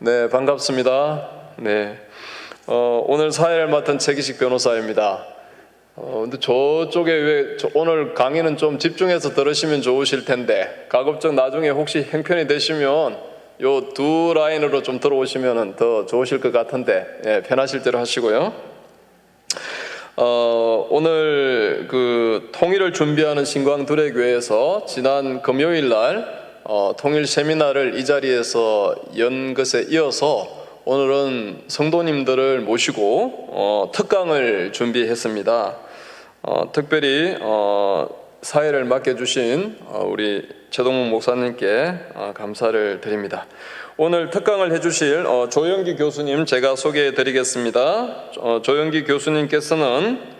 네, 반갑습니다. 네, 오늘 사회를 맡은 최기식 변호사입니다. 근데 저쪽에 오늘 강의는 좀 집중해서 들으시면 좋으실 텐데 가급적 나중에 혹시 형편이 되시면 요 두 라인으로 좀 들어오시면 더 좋으실 것 같은데, 예, 편하실 대로 하시고요. 오늘 그 통일을 준비하는 신광두레교회에서 지난 금요일 날 통일 세미나를 이 자리에서 연 것에 이어서 오늘은 성도님들을 모시고 특강을 준비했습니다. 특별히 사회를 맡겨주신 우리 최동문 목사님께 감사를 드립니다. 오늘 특강을 해주실 조영기 교수님 제가 소개해 드리겠습니다. 조영기 교수님께서는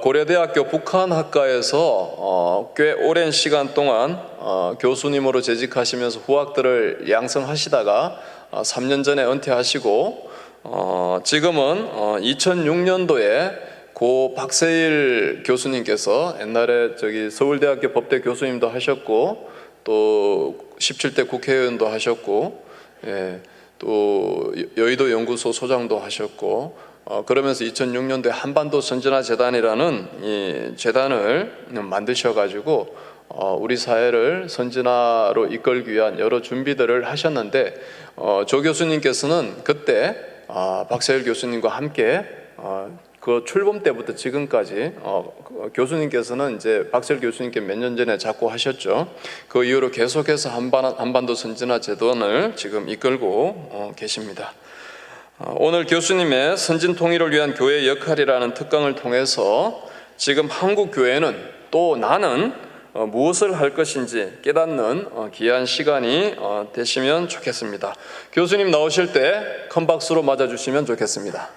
고려대학교 북한학과에서 꽤 오랜 시간 동안 교수님으로 재직하시면서 후학들을 양성하시다가 3년 전에 은퇴하시고 지금은 2006년도에 고 박세일 교수님께서 옛날에 서울대학교 법대 교수님도 하셨고 또 17대 국회의원도 하셨고, 예, 또 여의도 연구소 소장도 하셨고, 그러면서 2006년도에 한반도 선진화 재단이라는 이 재단을 만드셔가지고 우리 사회를 선진화로 이끌기 위한 여러 준비들을 하셨는데, 조 교수님께서는 그때 박세일 교수님과 함께 그 출범 때부터 지금까지 교수님께서는 이제 박세일 교수님께 몇 년 전에 자꾸 하셨죠. 그 이후로 계속해서 한반도 선진화 재단을 지금 이끌고 계십니다. 오늘 교수님의 선진 통일을 위한 교회의 역할이라는 특강을 통해서 지금 한국 교회는 또 나는 무엇을 할 것인지 깨닫는 귀한 시간이 되시면 좋겠습니다. 교수님 나오실 때 큰 박수로 맞아주시면 좋겠습니다.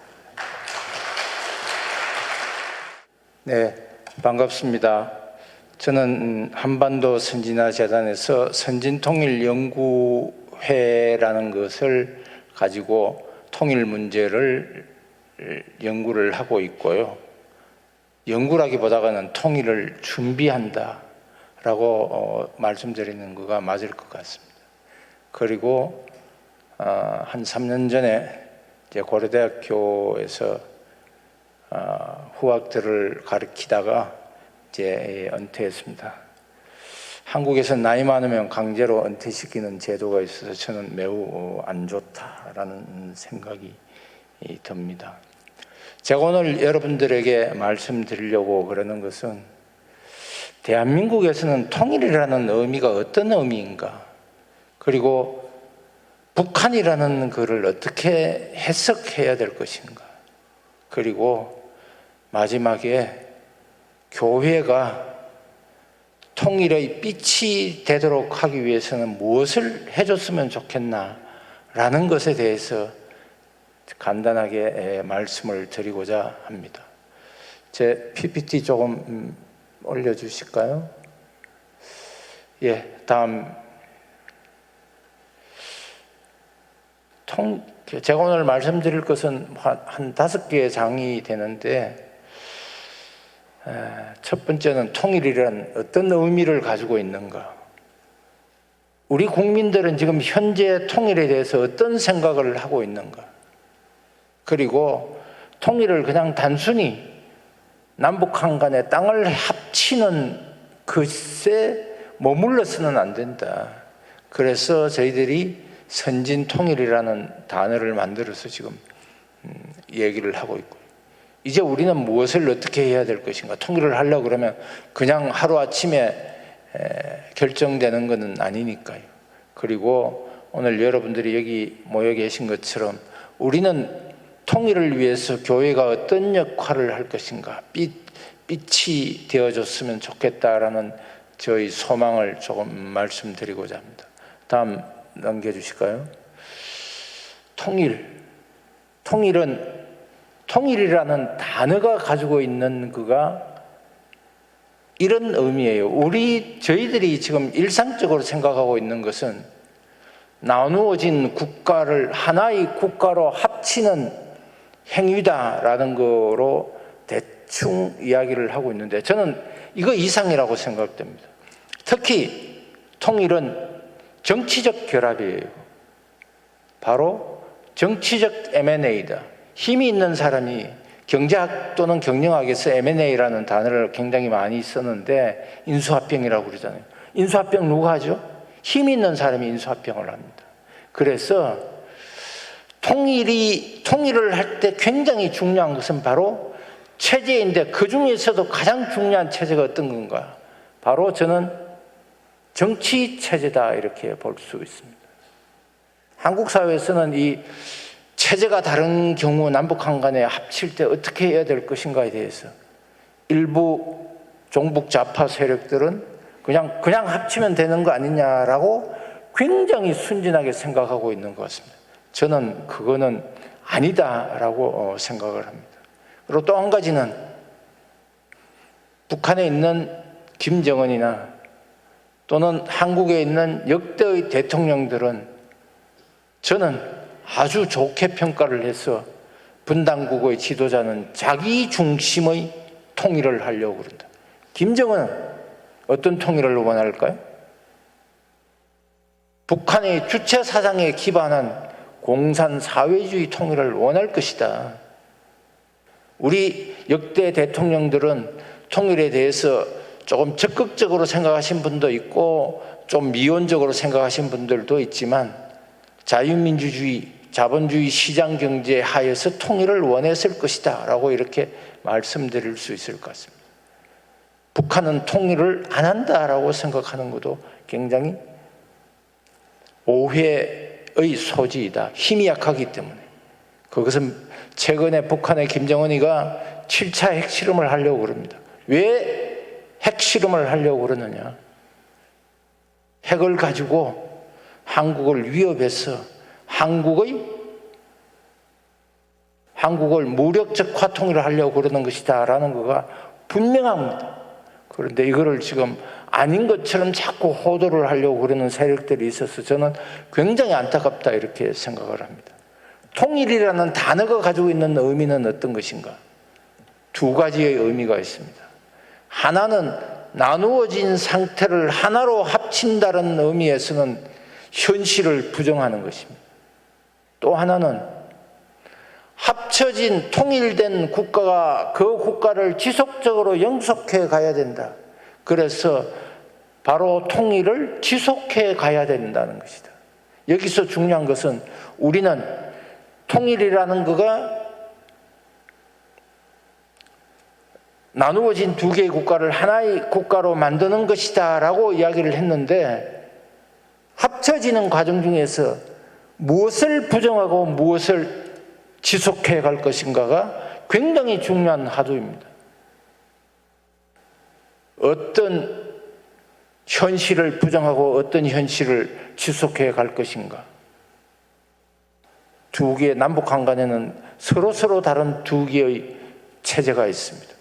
네, 반갑습니다. 저는 한반도 선진화 재단에서 선진통일연구회라는 것을 가지고 통일 문제를 연구를 하고 있고요. 연구라기보다는 통일을 준비한다 라고 말씀드리는 거가 맞을 것 같습니다. 그리고 한 3년 전에 이제 고려대학교에서 후학들을 가르치다가 이제 은퇴했습니다. 한국에서 나이 많으면 강제로 은퇴시키는 제도가 있어서 저는 매우 안 좋다라는 생각이 듭니다. 제가 오늘 여러분들에게 말씀드리려고 그러는 것은 대한민국에서는 통일이라는 의미가 어떤 의미인가, 그리고 북한이라는 것을 어떻게 해석해야 될 것인가, 그리고 마지막에 교회가 통일의 빛이 되도록 하기 위해서는 무엇을 해줬으면 좋겠나라는 것에 대해서 간단하게 말씀을 드리고자 합니다. 제 PPT 조금 올려주실까요? 예, 다음. 제가 오늘 말씀드릴 것은 한 5개의 장이 되는데, 첫 번째는 통일이란 어떤 의미를 가지고 있는가, 우리 국민들은 지금 현재 통일에 대해서 어떤 생각을 하고 있는가, 그리고 통일을 그냥 단순히 남북한 간의 땅을 합치는 것에 머물러서는 안 된다. 그래서 저희들이 선진통일이라는 단어를 만들어서 지금 얘기를 하고 있고, 이제 우리는 무엇을 어떻게 해야 될 것인가. 통일을 하려고 그러면 그냥 하루아침에 결정되는 것은 아니니까요. 그리고 오늘 여러분들이 여기 모여 계신 것처럼 우리는 통일을 위해서 교회가 어떤 역할을 할 것인가, 빛이 되어줬으면 좋겠다라는 저희 소망을 조금 말씀드리고자 합니다. 다음 넘겨주실까요? 통일이라는 단어가 가지고 있는 그가 이런 의미예요. 저희들이 지금 일상적으로 생각하고 있는 것은 나누어진 국가를 하나의 국가로 합치는 행위다라는 거로 대충 이야기를 하고 있는데, 저는 이거 이상이라고 생각됩니다. 특히 통일은 정치적 결합이에요. 바로 정치적 M&A다. 힘이 있는 사람이 경제학 또는 경영학에서 M&A라는 단어를 굉장히 많이 썼는데 인수합병이라고 그러잖아요. 인수합병 누가 하죠? 힘이 있는 사람이 인수합병을 합니다. 그래서 통일을 할 때 굉장히 중요한 것은 바로 체제인데 그 중에서도 가장 중요한 체제가 어떤 건가? 바로 저는 정치 체제다 이렇게 볼 수 있습니다. 한국 사회에서는 이 체제가 다른 경우 남북한 간에 합칠 때 어떻게 해야 될 것인가에 대해서 일부 종북 좌파 세력들은 그냥 합치면 되는 거 아니냐라고 굉장히 순진하게 생각하고 있는 것 같습니다. 저는 그거는 아니다라고 생각을 합니다. 그리고 또 한 가지는 북한에 있는 김정은이나 또는 한국에 있는 역대의 대통령들은 저는 아주 좋게 평가를 해서 분단국의 지도자는 자기 중심의 통일을 하려고 그런다. 김정은은 어떤 통일을 원할까요? 북한의 주체 사상에 기반한 공산 사회주의 통일을 원할 것이다. 우리 역대 대통령들은 통일에 대해서 조금 적극적으로 생각하신 분도 있고 좀 미온적으로 생각하신 분들도 있지만 자유민주주의, 자본주의 시장경제 하에서 통일을 원했을 것이다 라고 이렇게 말씀드릴 수 있을 것 같습니다. 북한은 통일을 안 한다라고 생각하는 것도 굉장히 오해의 소지이다. 힘이 약하기 때문에. 그것은 최근에 북한의 김정은이가 7차 핵실험을 하려고 그럽니다. 왜 핵실험을 하려고 그러느냐? 핵을 가지고 한국을 위협해서 한국을 무력적 화통일을 하려고 그러는 것이다 라는 거가 분명합니다. 그런데 이거를 지금 아닌 것처럼 자꾸 호도를 하려고 그러는 세력들이 있어서 저는 굉장히 안타깝다 이렇게 생각을 합니다. 통일이라는 단어가 가지고 있는 의미는 어떤 것인가? 두 가지의 의미가 있습니다. 하나는 나누어진 상태를 하나로 합친다는 의미에서는 현실을 부정하는 것입니다. 또 하나는 합쳐진 통일된 국가가 그 국가를 지속적으로 영속해 가야 된다. 그래서 바로 통일을 지속해 가야 된다는 것이다. 여기서 중요한 것은 우리는 통일이라는 거가 나누어진 두 개의 국가를 하나의 국가로 만드는 것이다 라고 이야기를 했는데 합쳐지는 과정 중에서 무엇을 부정하고 무엇을 지속해 갈 것인가가 굉장히 중요한 화두입니다. 어떤 현실을 부정하고 어떤 현실을 지속해 갈 것인가. 두 개의 남북한 간에는 서로 다른 두 개의 체제가 있습니다.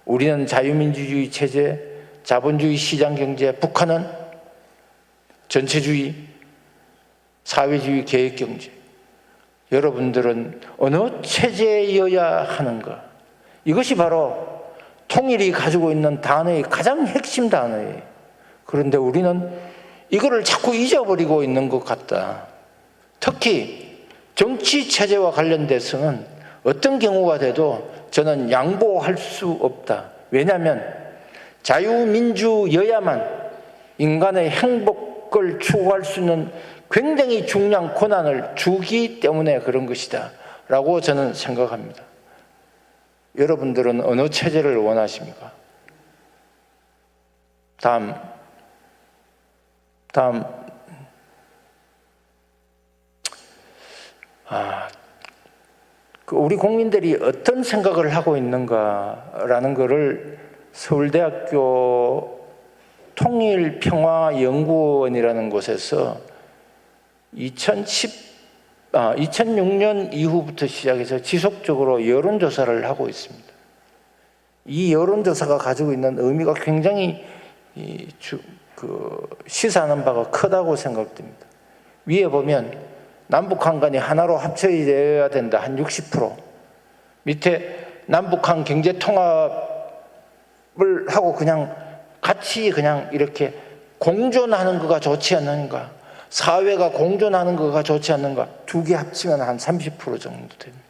우리는 자유민주주의 체제, 자본주의 시장경제, 북한은 전체주의, 사회주의 계획경제. 여러분들은 어느 체제여야 하는가? 이것이 바로 통일이 가지고 있는 단어의 가장 핵심 단어예요. 그런데 우리는 이거를 자꾸 잊어버리고 있는 것 같다. 특히 정치 체제와 관련돼서는 어떤 경우가 돼도 저는 양보할 수 없다. 왜냐하면 자유민주여야만 인간의 행복을 추구할 수 있는 굉장히 중요한 권한을 주기 때문에 그런 것이다 라고 저는 생각합니다. 여러분들은 어느 체제를 원하십니까? 다음 우리 국민들이 어떤 생각을 하고 있는가라는 것을 서울대학교 통일평화연구원이라는 곳에서 2006년 이후부터 시작해서 지속적으로 여론조사를 하고 있습니다. 이 여론조사가 가지고 있는 의미가 굉장히 시사하는 바가 크다고 생각됩니다. 위에 보면 남북한 간이 하나로 합쳐져야 된다. 한 60%. 밑에 남북한 경제통합을 하고 그냥 같이 그냥 이렇게 공존하는 거가 좋지 않는가. 사회가 공존하는 거가 좋지 않는가? 두 개 합치면 한 30% 정도 됩니다.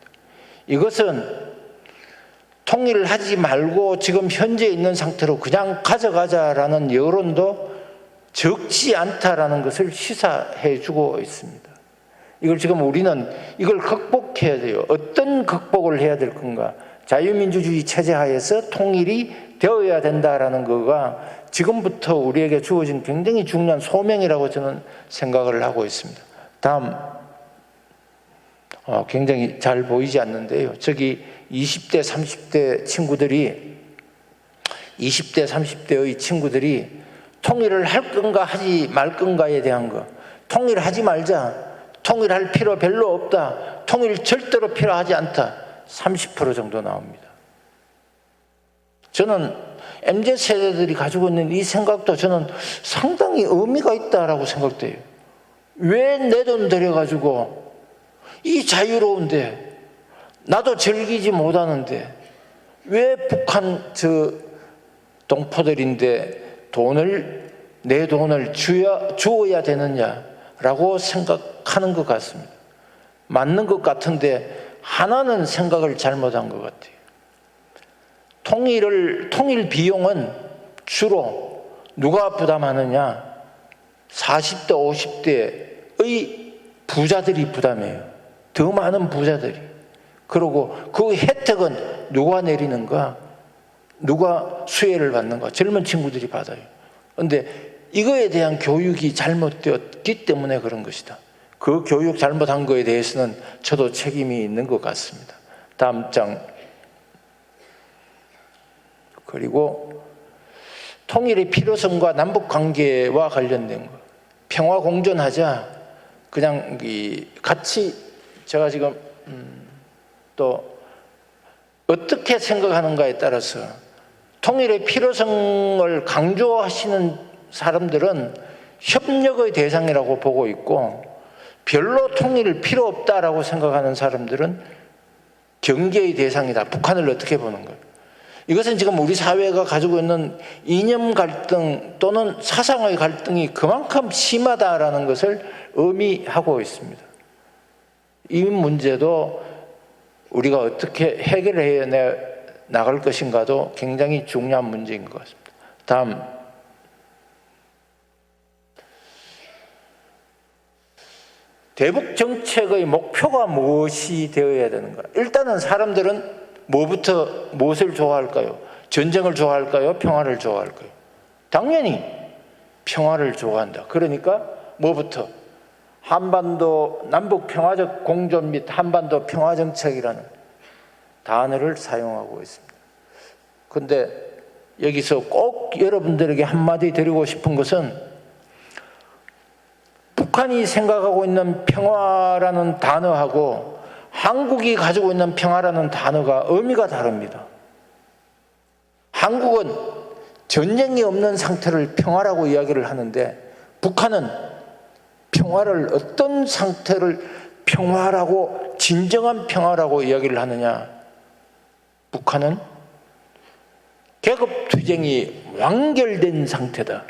이것은 통일을 하지 말고 지금 현재 있는 상태로 그냥 가져가자라는 여론도 적지 않다라는 것을 시사해 주고 있습니다. 이걸 지금 우리는 이걸 극복해야 돼요. 어떤 극복을 해야 될 건가? 자유민주주의 체제 하에서 통일이 되어야 된다라는 거가 지금부터 우리에게 주어진 굉장히 중요한 소명이라고 저는 생각을 하고 있습니다. 다음, 굉장히 잘 보이지 않는데요. 저기 20대, 30대 친구들이 20대, 30대의 친구들이 통일을 할 건가 하지 말 건가에 대한 거. 통일하지 말자. 통일할 필요 별로 없다. 통일 절대로 필요하지 않다. 30% 정도 나옵니다. 저는 MZ세대들이 가지고 있는 이 생각도 저는 상당히 의미가 있다라고 생각돼요. 왜 내 돈 들여가지고 이 자유로운데 나도 즐기지 못하는데 왜 북한 저 동포들인데 내 돈을 주어야 되느냐라고 생각하는 것 같습니다. 맞는 것 같은데 하나는 생각을 잘못한 것 같아요. 통일 비용은 주로 누가 부담하느냐? 40대, 50대의 부자들이 부담해요. 더 많은 부자들이. 그리고 그 혜택은 누가 내리는가? 누가 수혜를 받는가? 젊은 친구들이 받아요. 그런데 이거에 대한 교육이 잘못되었기 때문에 그런 것이다. 그 교육 잘못한 거에 대해서는 저도 책임이 있는 것 같습니다. 다음 장. 그리고 통일의 필요성과 남북관계와 관련된 거. 평화 공존하자. 그냥 같이 제가 지금 또 어떻게 생각하는가에 따라서 통일의 필요성을 강조하시는 사람들은 협력의 대상이라고 보고 있고 별로 통일 필요 없다라고 생각하는 사람들은 경계의 대상이다. 북한을 어떻게 보는 거예요? 이것은 지금 우리 사회가 가지고 있는 이념 갈등 또는 사상의 갈등이 그만큼 심하다라는 것을 의미하고 있습니다. 이 문제도 우리가 어떻게 해결해 나갈 것인가도 굉장히 중요한 문제인 것 같습니다. 다음. 대북 정책의 목표가 무엇이 되어야 되는가? 일단은 사람들은 무엇을 좋아할까요? 전쟁을 좋아할까요? 평화를 좋아할까요? 당연히 평화를 좋아한다. 그러니까 뭐부터? 한반도 남북 평화적 공존 및 한반도 평화정책이라는 단어를 사용하고 있습니다. 그런데 여기서 꼭 여러분들에게 한마디 드리고 싶은 것은 북한이 생각하고 있는 평화라는 단어하고 한국이 가지고 있는 평화라는 단어가 의미가 다릅니다. 한국은 전쟁이 없는 상태를 평화라고 이야기를 하는데 북한은 평화를 어떤 상태를 평화라고 진정한 평화라고 이야기를 하느냐? 북한은 계급투쟁이 완결된 상태다.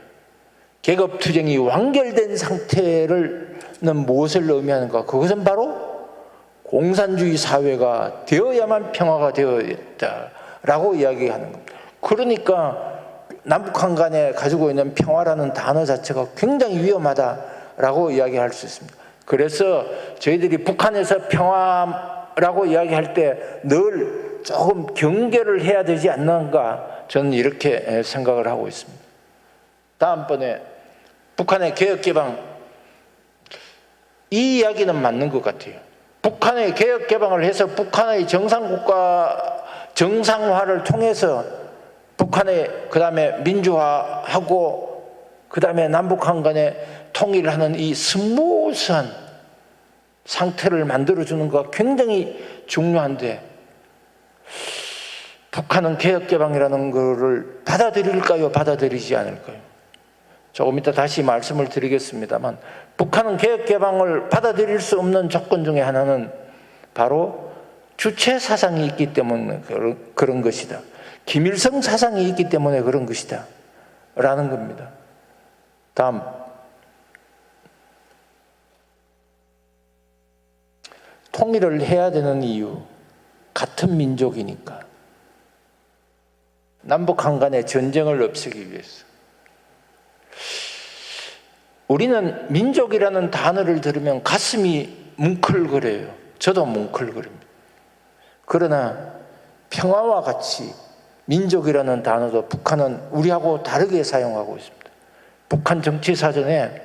계급투쟁이 완결된 상태는 무엇을 의미하는가? 그것은 바로 공산주의 사회가 되어야만 평화가 되어야겠다라고 이야기하는 겁니다. 그러니까 남북한 간에 가지고 있는 평화라는 단어 자체가 굉장히 위험하다라고 이야기할 수 있습니다. 그래서 저희들이 북한에서 평화라고 이야기할 때 늘 조금 경계를 해야 되지 않는가 저는 이렇게 생각을 하고 있습니다. 다음번에 북한의 개혁개방 이 이야기는 맞는 것 같아요. 북한의 개혁개방을 해서 북한의 정상국가 정상화를 통해서 북한의 그 다음에 민주화하고 그 다음에 남북한 간에 통일하는 이 스무스한 상태를 만들어주는 것가 굉장히 중요한데 북한은 개혁개방이라는 것을 받아들일까요? 받아들이지 않을까요? 조금 이따 다시 말씀을 드리겠습니다만 북한은 개혁개방을 받아들일 수 없는 조건 중에 하나는 바로 주체 사상이 있기 때문에 그런 것이다. 김일성 사상이 있기 때문에 그런 것이다 라는 겁니다. 다음. 통일을 해야 되는 이유, 같은 민족이니까. 남북한 간의 전쟁을 없애기 위해서. 우리는 민족이라는 단어를 들으면 가슴이 뭉클거려요. 저도 뭉클거립니다. 그러나 평화와 같이 민족이라는 단어도 북한은 우리하고 다르게 사용하고 있습니다. 북한 정치사전에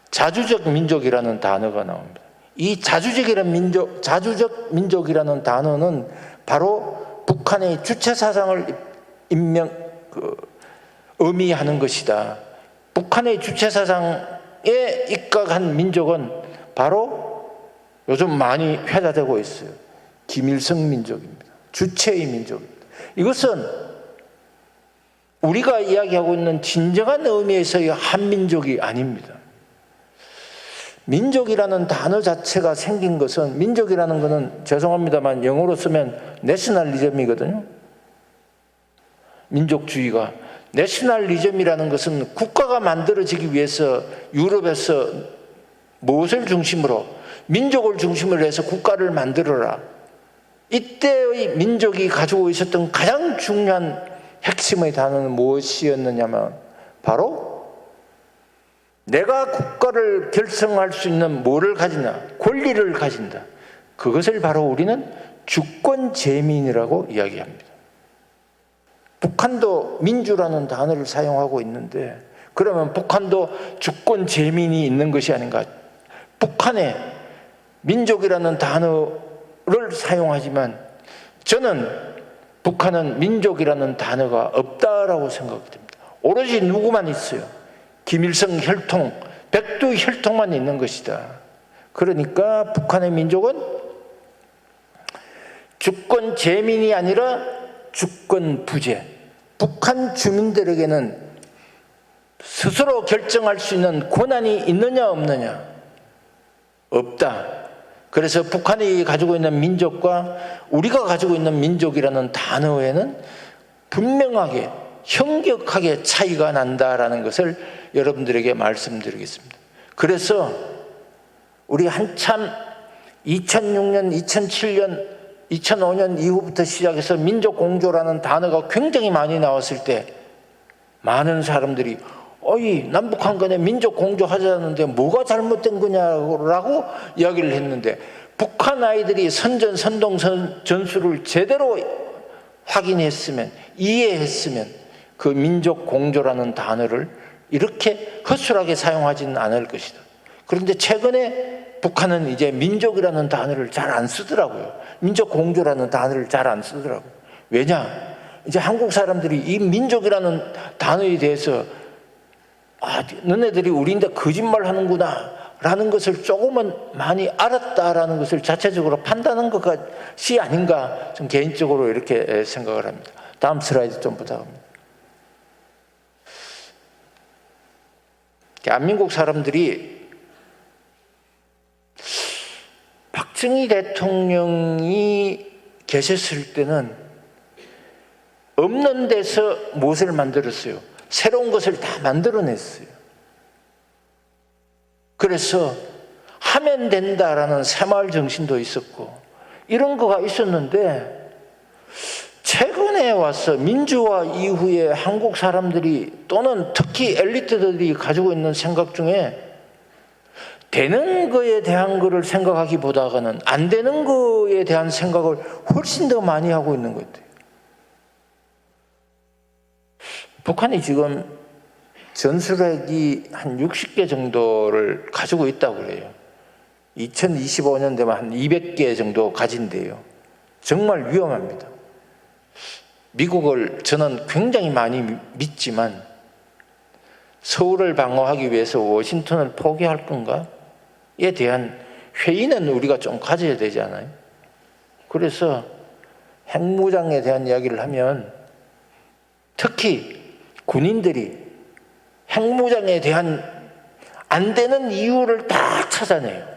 자주적 민족이라는 단어가 나옵니다. 이 자주적 민족이라는 단어는 바로 북한의 주체사상을 의미하는 것이다. 북한의 주체사상에 입각한 민족은 바로 요즘 많이 회자되고 있어요. 김일성 민족입니다. 주체의 민족입니다. 이것은 우리가 이야기하고 있는 진정한 의미에서의 한민족이 아닙니다. 민족이라는 단어 자체가 생긴 것은, 민족이라는 것은 죄송합니다만 영어로 쓰면 내셔널리즘이거든요. 민족주의가. 내셔널리즘이라는 것은 국가가 만들어지기 위해서 유럽에서 무엇을 중심으로, 민족을 중심으로 해서 국가를 만들어라. 이때의 민족이 가지고 있었던 가장 중요한 핵심의 단어는 무엇이었느냐면 바로 내가 국가를 결성할 수 있는 뭐를 가지냐? 권리를 가진다. 그것을 바로 우리는 주권재민이라고 이야기합니다. 북한도 민주라는 단어를 사용하고 있는데, 그러면 북한도 주권재민이 있는 것이 아닌가? 북한에 민족이라는 단어를 사용하지만 저는 북한은 민족이라는 단어가 없다라고 생각됩니다. 오로지 누구만 있어요? 김일성 혈통, 백두 혈통만 있는 것이다. 그러니까 북한의 민족은 주권 재민이 아니라 주권 부재. 북한 주민들에게는 스스로 결정할 수 있는 권한이 있느냐 없느냐? 없다. 그래서 북한이 가지고 있는 민족과 우리가 가지고 있는 민족이라는 단어에는 분명하게 현격하게 차이가 난다라는 것을 여러분들에게 말씀드리겠습니다. 그래서 우리 한참 2006년, 2007년, 2005년 이후부터 시작해서 민족공조라는 단어가 굉장히 많이 나왔을 때 많은 사람들이 어이 남북한 간에 민족공조 하자는데 뭐가 잘못된 거냐라고 이야기를 했는데, 북한 아이들이 선전 전술을 제대로 확인했으면, 이해했으면 그 민족공조라는 단어를 이렇게 허술하게 사용하지는 않을 것이다. 그런데 최근에 북한은 이제 민족이라는 단어를 잘 안 쓰더라고요. 민족공조라는 단어를 잘 안 쓰더라고요. 왜냐? 이제 한국 사람들이 이 민족이라는 단어에 대해서 너네들이 우리인데 거짓말 하는구나 라는 것을 조금은 많이 알았다라는 것을 자체적으로 판단한 것이 아닌가, 좀 개인적으로 이렇게 생각을 합니다. 다음 슬라이드 좀 부탁합니다. 대한민국 사람들이 박정희 대통령이 계셨을 때는 없는 데서 무엇을 만들었어요? 새로운 것을 다 만들어냈어요. 그래서 하면 된다라는 새마을 정신도 있었고 이런 거가 있었는데, 최근에 와서 민주화 이후에 한국 사람들이 또는 특히 엘리트들이 가지고 있는 생각 중에 되는 거에 대한 거를 생각하기보다는 안 되는 거에 대한 생각을 훨씬 더 많이 하고 있는 것 같아요. 북한이 지금 전술핵이 한 60개 정도를 가지고 있다고 그래요. 2025년 되면 한 200개 정도 가진대요. 정말 위험합니다. 미국을 저는 굉장히 많이 믿지만 서울을 방어하기 위해서 워싱턴을 포기할 건가에 대한 회의는 우리가 좀 가져야 되지 않아요? 그래서 핵무장에 대한 이야기를 하면 특히 군인들이 핵무장에 대한 안 되는 이유를 다 찾아내요.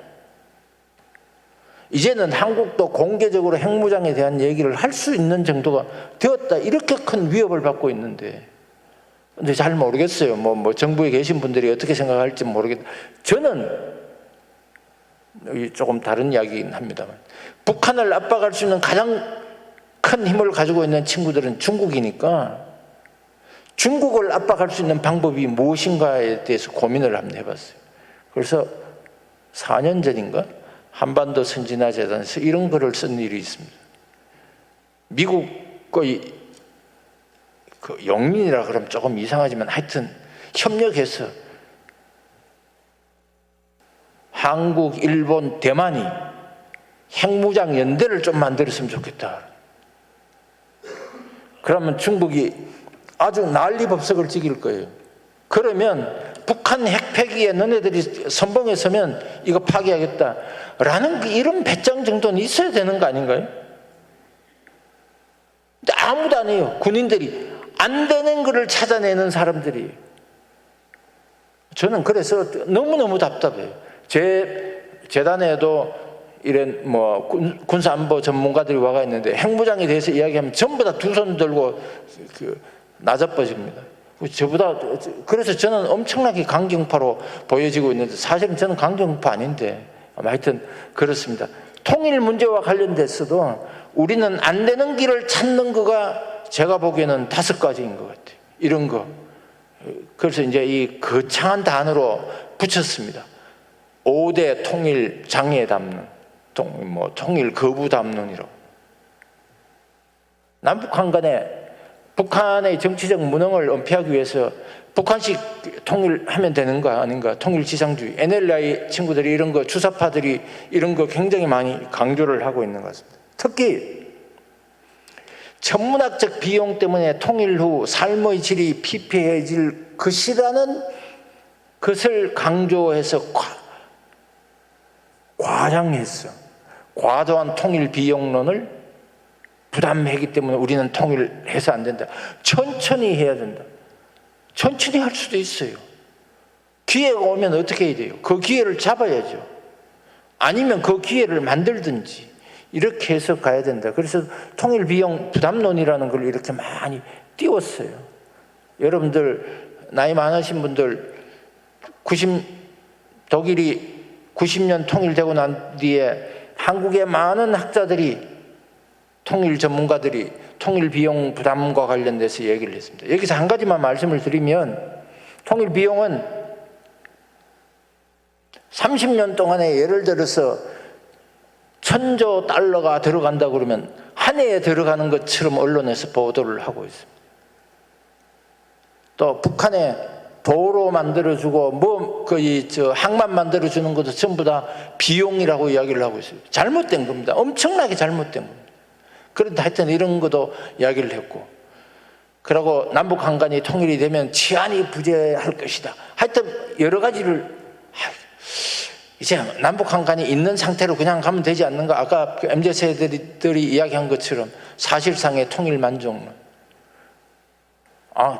이제는 한국도 공개적으로 핵무장에 대한 얘기를 할 수 있는 정도가 되었다. 이렇게 큰 위협을 받고 있는데, 근데 잘 모르겠어요. 뭐 정부에 계신 분들이 어떻게 생각할지 모르겠다. 저는 조금 다른 이야기긴 합니다만, 북한을 압박할 수 있는 가장 큰 힘을 가지고 있는 친구들은 중국이니까 중국을 압박할 수 있는 방법이 무엇인가에 대해서 고민을 한번 해봤어요. 그래서 4년 전인가 한반도 선진화재단에서 이런 글을 쓴 일이 있습니다. 미국의 그 영민이라 그러면 조금 이상하지만 하여튼 협력해서 한국, 일본, 대만이 핵무장 연대를 좀 만들었으면 좋겠다. 그러면 중국이 아주 난리법석을 지킬 거예요. 그러면 북한 핵폐기에 너네들이 선봉에 서면 이거 파기하겠다라는 이런 배짱 정도는 있어야 되는 거 아닌가요? 근데 아무도 안 해요. 군인들이 안 되는 것을 찾아내는 사람들이. 저는 그래서 너무너무 답답해요. 제 재단에도 이런 군사안보 전문가들이 와가 있는데 핵무장에 대해서 이야기하면 전부 다 두 손 들고 나자빠집니다. 저보다, 그래서 저는 엄청나게 강경파로 보여지고 있는데 사실은 저는 강경파 아닌데 하여튼 그렇습니다. 통일 문제와 관련돼서도 우리는 안 되는 길을 찾는 거가 제가 보기에는 5가지인 것 같아요. 이런 거. 그래서 이제 이 거창한 단어로 붙였습니다. 5대 통일 장애 담론, 통일 거부 담론이라고. 남북한 간에 북한의 정치적 무능을 은폐하기 위해서 북한식 통일하면 되는가 아닌가, 통일지상주의. NLI 친구들이 이런 거, 주사파들이 이런 거 굉장히 많이 강조를 하고 있는 것 같습니다. 특히 천문학적 비용 때문에 통일 후 삶의 질이 피폐해질 것이라는 것을 강조해서 과장했어. 과도한 통일 비용론을 부담하기 때문에 우리는 통일해서 안 된다. 천천히 해야 된다. 천천히 할 수도 있어요. 기회가 오면 어떻게 해야 돼요? 그 기회를 잡아야죠. 아니면 그 기회를 만들든지 이렇게 해서 가야 된다. 그래서 통일 비용 부담론이라는 걸 이렇게 많이 띄웠어요. 여러분들 나이 많으신 분들 독일이 90년 통일되고 난 뒤에 한국의 많은 학자들이, 통일 전문가들이 통일 비용 부담과 관련돼서 얘기를 했습니다. 여기서 한 가지만 말씀을 드리면, 통일 비용은 30년 동안에 예를 들어서 1,000조 달러가 들어간다 그러면 한 해에 들어가는 것처럼 언론에서 보도를 하고 있습니다. 또 북한에 도로 만들어주고 항만 만들어주는 것도 전부 다 비용이라고 이야기를 하고 있어요. 잘못된 겁니다. 엄청나게 잘못된 겁니다. 그런데 하여튼 이런 것도 이야기를 했고, 그리고 남북 한간이 통일이 되면 치안이 부재할 것이다. 하여튼 여러 가지를, 이제 남북 한간이 있는 상태로 그냥 가면 되지 않는가. 아까 MZ세대들이 이야기한 것처럼 사실상의 통일 만족론.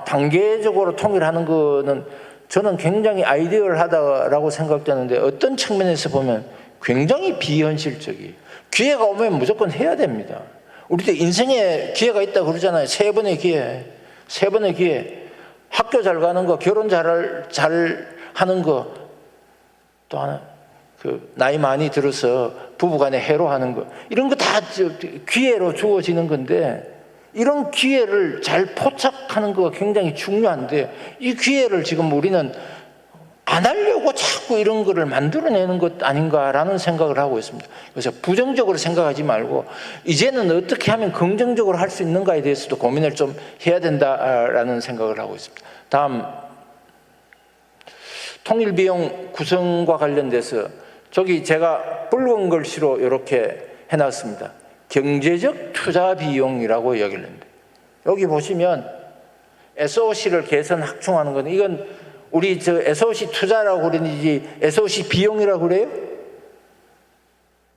단계적으로 통일하는 거는 저는 굉장히 아이디얼하다라고 생각되는데, 어떤 측면에서 보면 굉장히 비현실적이에요. 기회가 오면 무조건 해야 됩니다. 우리도 인생에 기회가 있다고 그러잖아요. 3번의 기회. 3번의 기회. 학교 잘 가는 거, 결혼 잘 하는 거, 또 하나, 나이 많이 들어서 부부간에 해로하는 거, 이런 거 다 기회로 주어지는 건데, 이런 기회를 잘 포착하는 거가 굉장히 중요한데, 이 기회를 지금 우리는 안 하려고 자꾸 이런 거를 만들어내는 것 아닌가라는 생각을 하고 있습니다. 그래서 부정적으로 생각하지 말고 이제는 어떻게 하면 긍정적으로 할 수 있는가에 대해서도 고민을 좀 해야 된다라는 생각을 하고 있습니다. 다음, 통일비용 구성과 관련돼서 저기 제가 붉은 글씨로 이렇게 해놨습니다. 경제적 투자 비용이라고 이야기를 했는데, 여기 보시면 SOC를 개선 확충하는 건, 이건 우리 SOC 투자라고 그러는지 SOC 비용이라고 그래요?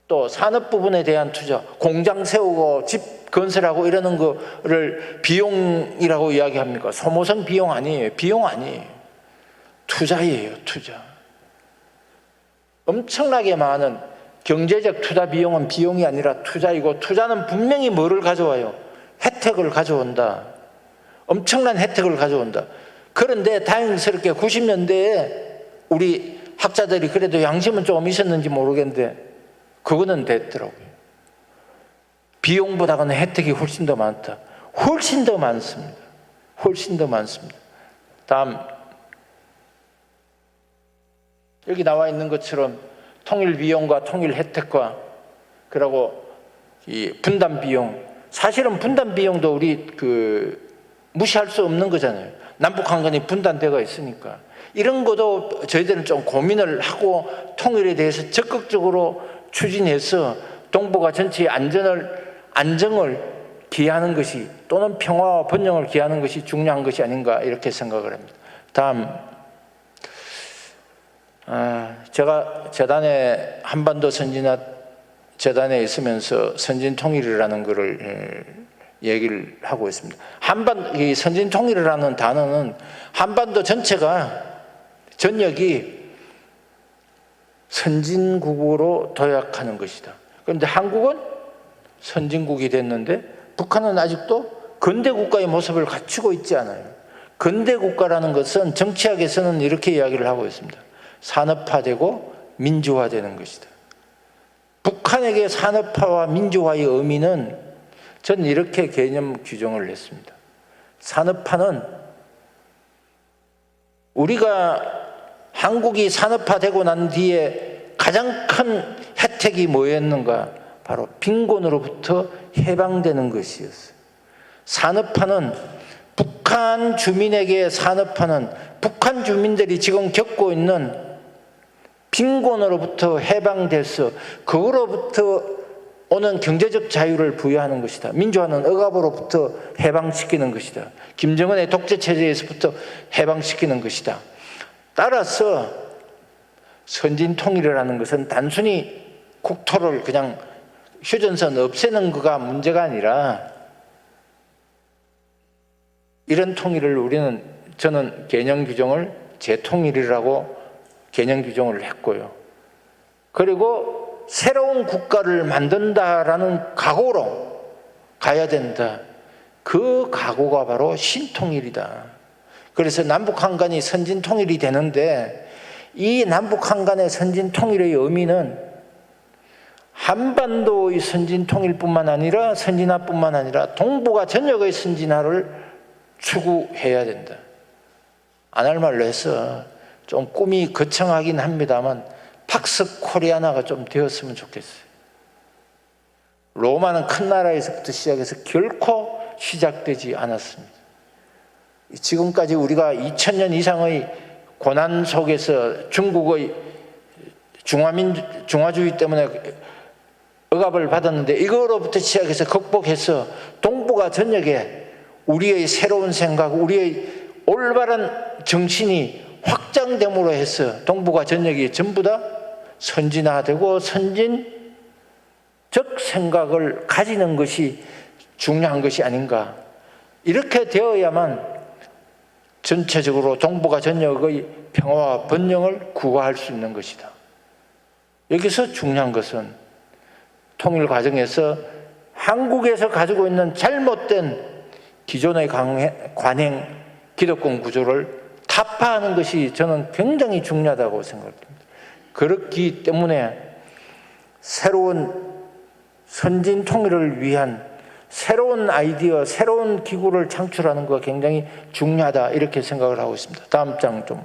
또 산업 부분에 대한 투자, 공장 세우고 집 건설하고 이러는 거를 비용이라고 이야기합니까? 소모성 비용 아니에요. 비용 아니에요. 투자예요. 투자. 엄청나게 많은 경제적 투자 비용은 비용이 아니라 투자이고, 투자는 분명히 뭐를 가져와요? 혜택을 가져온다. 엄청난 혜택을 가져온다. 그런데 다행스럽게 90년대에 우리 학자들이 그래도 양심은 조금 있었는지 모르겠는데 그거는 됐더라고요. 비용보다는 혜택이 훨씬 더 많다. 훨씬 더 많습니다. 훨씬 더 많습니다. 다음, 여기 나와 있는 것처럼 통일 비용과 통일 혜택과 그리고 이 분담 비용, 사실은 분담 비용도 우리 무시할 수 없는 거잖아요. 남북 한간이 분단되어 있으니까 이런 것도 저희들은 좀 고민을 하고 통일에 대해서 적극적으로 추진해서 동북아 전체의 안정을 기하는 것이 또는 평화와 번영을 기하는 것이 중요한 것이 아닌가 이렇게 생각을 합니다. 다음, 제가 재단에 한반도 선진화 재단에 있으면서 선진 통일이라는 것을 얘기를 하고 있습니다. 이 선진 통일이라는 단어는 한반도 전역이 선진국으로 도약하는 것이다. 그런데 한국은 선진국이 됐는데 북한은 아직도 근대 국가의 모습을 갖추고 있지 않아요. 근대 국가라는 것은 정치학에서는 이렇게 이야기를 하고 있습니다. 산업화되고 민주화되는 것이다. 북한에게 산업화와 민주화의 의미는 저는 이렇게 개념 규정을 했습니다. 산업화는 한국이 산업화되고 난 뒤에 가장 큰 혜택이 뭐였는가? 바로 빈곤으로부터 해방되는 것이었어요. 산업화는 북한 주민에게 산업화는 북한 주민들이 지금 겪고 있는 빈곤으로부터 해방돼서 그거로부터 오는 경제적 자유를 부여하는 것이다. 민주화는 억압으로부터 해방시키는 것이다. 김정은의 독재체제에서부터 해방시키는 것이다. 따라서 선진통일이라는 것은 단순히 국토를 그냥 휴전선 없애는 거가 문제가 아니라 이런 통일을 저는 개념 규정을 재통일이라고 개념 규정을 했고요. 그리고 새로운 국가를 만든다라는 각오로 가야 된다. 그 각오가 바로 신통일이다. 그래서 남북 한간이 선진 통일이 되는데 이 남북 한간의 선진 통일의 의미는 한반도의 선진 통일뿐만 아니라 선진화뿐만 아니라 동북아 전역의 선진화를 추구해야 된다. 안 할 말로 해서 좀 꿈이 거창하긴 합니다만 팍스 코리아나가 좀 되었으면 좋겠어요. 로마는 큰 나라에서부터 시작해서 결코 시작되지 않았습니다. 지금까지 우리가 2000년 이상의 고난 속에서 중국의 중화주의 때문에 억압을 받았는데 이거로부터 시작해서 극복해서 동북아 전역에 우리의 새로운 생각, 우리의 올바른 정신이 확장됨으로 해서 동북아 전역이 전부 다 선진화되고 선진적 생각을 가지는 것이 중요한 것이 아닌가. 이렇게 되어야만 전체적으로 동북아 전역의 평화와 번영을 구가할 수 있는 것이다. 여기서 중요한 것은 통일 과정에서 한국에서 가지고 있는 잘못된 기존의 관행 기득권 구조를 타파하는 것이 저는 굉장히 중요하다고 생각합니다. 그렇기 때문에 새로운 선진 통일을 위한 새로운 아이디어, 새로운 기구를 창출하는 것가 굉장히 중요하다 이렇게 생각을 하고 있습니다. 다음 장 좀.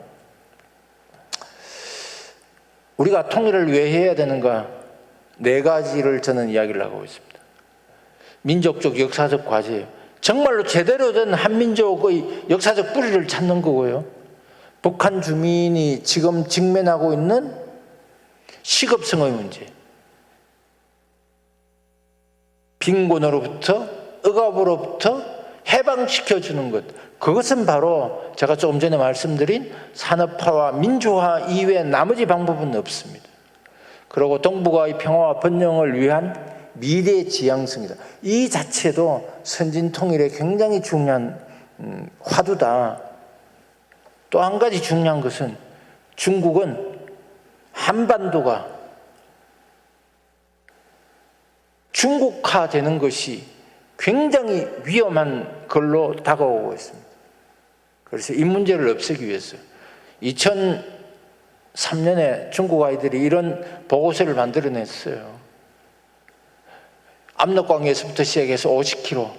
우리가 통일을 왜 해야 되는가? 4가지를 저는 이야기를 하고 있습니다. 민족적 역사적 과제예요. 정말로 제대로 된 한민족의 역사적 뿌리를 찾는 거고요. 북한 주민이 지금 직면하고 있는 시급성의 문제, 빈곤으로부터 억압으로부터 해방시켜주는 것, 그것은 바로 제가 조금 전에 말씀드린 산업화와 민주화 이외에 나머지 방법은 없습니다. 그리고 동북아의 평화와 번영을 위한 미래 지향성이다. 이 자체도 선진 통일에 굉장히 중요한 화두다. 또 한 가지 중요한 것은 중국은 한반도가 중국화되는 것이 굉장히 위험한 걸로 다가오고 있습니다. 그래서 이 문제를 없애기 위해서 3년에 중국 아이들이 이런 보고서를 만들어냈어요. 압록강에서부터 시작해서 50km,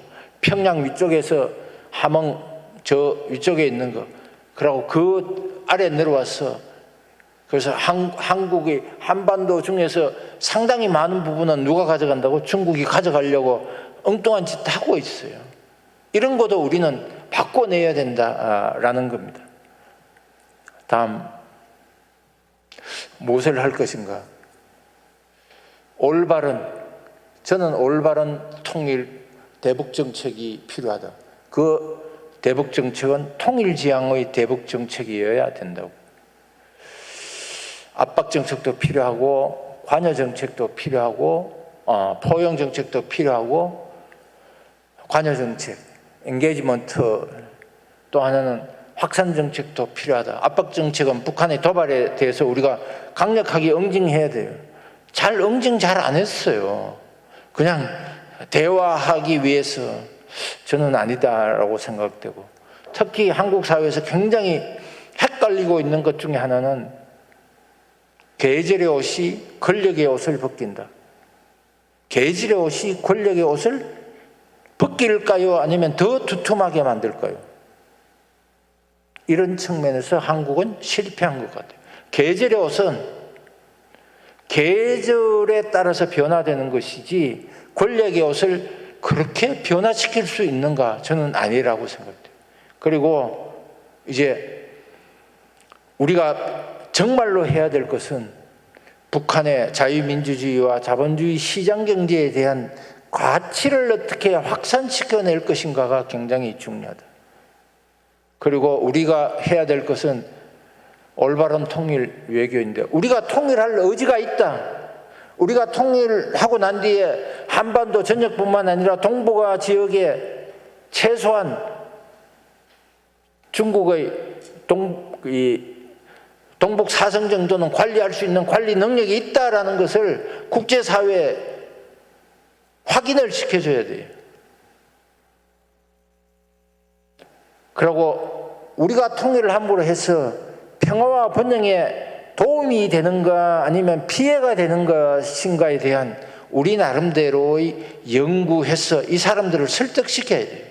평양 위쪽에서 함흥 저 위쪽에 있는 거, 그리고 그 아래 내려와서, 그래서 한국이 한반도 중에서 상당히 많은 부분은 누가 가져간다고? 중국이 가져가려고 엉뚱한 짓 하고 있어요. 이런 것도 우리는 바꿔내야 된다라는 겁니다. 다음, 무엇을 할 것인가? 저는 올바른 통일 대북 정책이 필요하다. 그 대북 정책은 통일지향의 대북 정책이어야 된다고. 압박 정책도 필요하고, 관여 정책도 필요하고, 포용 정책도 필요하고, 관여 정책, 엔게이지먼트, 또 하나는 확산 정책도 필요하다. 압박 정책은 북한의 도발에 대해서 우리가 강력하게 응징해야 돼요. 응징 잘 안 했어요. 그냥 대화하기 위해서. 저는 아니다라고 생각되고, 특히 한국 사회에서 굉장히 헷갈리고 있는 것 중에 하나는 계절의 옷이 권력의 옷을 벗긴다. 계절의 옷이 권력의 옷을 벗길까요? 아니면 더 두툼하게 만들까요? 이런 측면에서 한국은 실패한 것 같아요. 계절의 옷은 계절에 따라서 변화되는 것이지 권력의 옷을 그렇게 변화시킬 수 있는가? 저는 아니라고 생각해요. 그리고 이제 우리가 정말로 해야 될 것은 북한의 자유민주주의와 자본주의 시장경제에 대한 가치를 어떻게 확산시켜낼 것인가가 굉장히 중요하다. 그리고 우리가 해야 될 것은 올바른 통일 외교인데, 우리가 통일할 의지가 있다. 우리가 통일하고 난 뒤에 한반도 전역뿐만 아니라 동북아 지역에 최소한 중국의 동북 사성 정도는 관리할 수 있는 관리 능력이 있다라는 것을 국제사회에 확인을 시켜줘야 돼요. 그리고 우리가 통일을 함으로 해서 평화와 번영에 도움이 되는가 아니면 피해가 되는 것인가에 대한 우리 나름대로의 연구해서 이 사람들을 설득시켜야 돼요.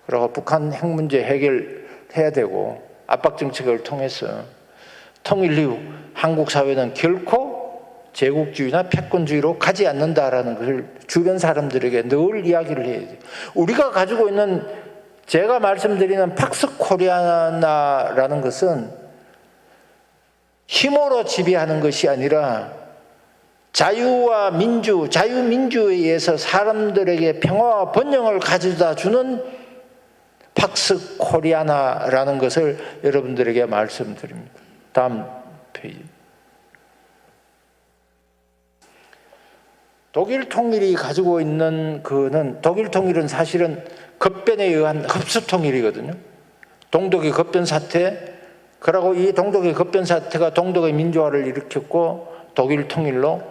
그리고 북한 핵 문제 해결해야 되고, 압박 정책을 통해서 통일 이후 한국 사회는 결코 제국주의나 패권주의로 가지 않는다라는 것을 주변 사람들에게 늘 이야기를 해야 돼요. 우리가 가지고 있는, 제가 말씀드리는 팍스 코리아나라는 것은 힘으로 지배하는 것이 아니라 자유와 민주, 자유민주에 의해서 사람들에게 평화와 번영을 가져다 주는 팍스 코리아나라는 것을 여러분들에게 말씀드립니다. 다음 페이지. 독일 통일이 가지고 있는 독일 통일은 사실은 급변에 의한 흡수 통일이거든요. 동독의 급변 사태, 그리고 이 동독의 급변 사태가 동독의 민주화를 일으켰고 독일 통일로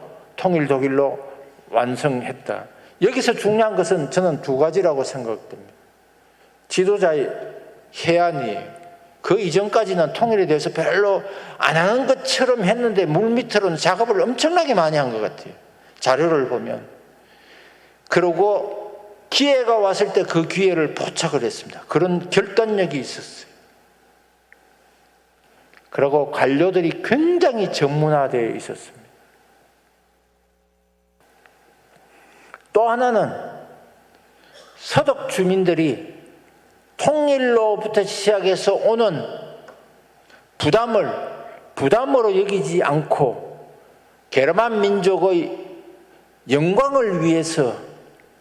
완성했다. 여기서 중요한 것은 저는 두 가지라고 생각됩니다. 지도자의 해안이에요. 그 이전까지는 통일에 대해서 별로 안 하는 것처럼 했는데 물밑으로는 작업을 엄청나게 많이 한 것 같아요. 자료를 보면. 그리고 기회가 왔을 때 그 기회를 포착을 했습니다. 그런 결단력이 있었어요. 그리고 관료들이 굉장히 전문화되어 있었습니다. 또 하나는 서독 주민들이 통일로부터 시작해서 오는 부담으로 여기지 않고 게르만 민족의 영광을 위해서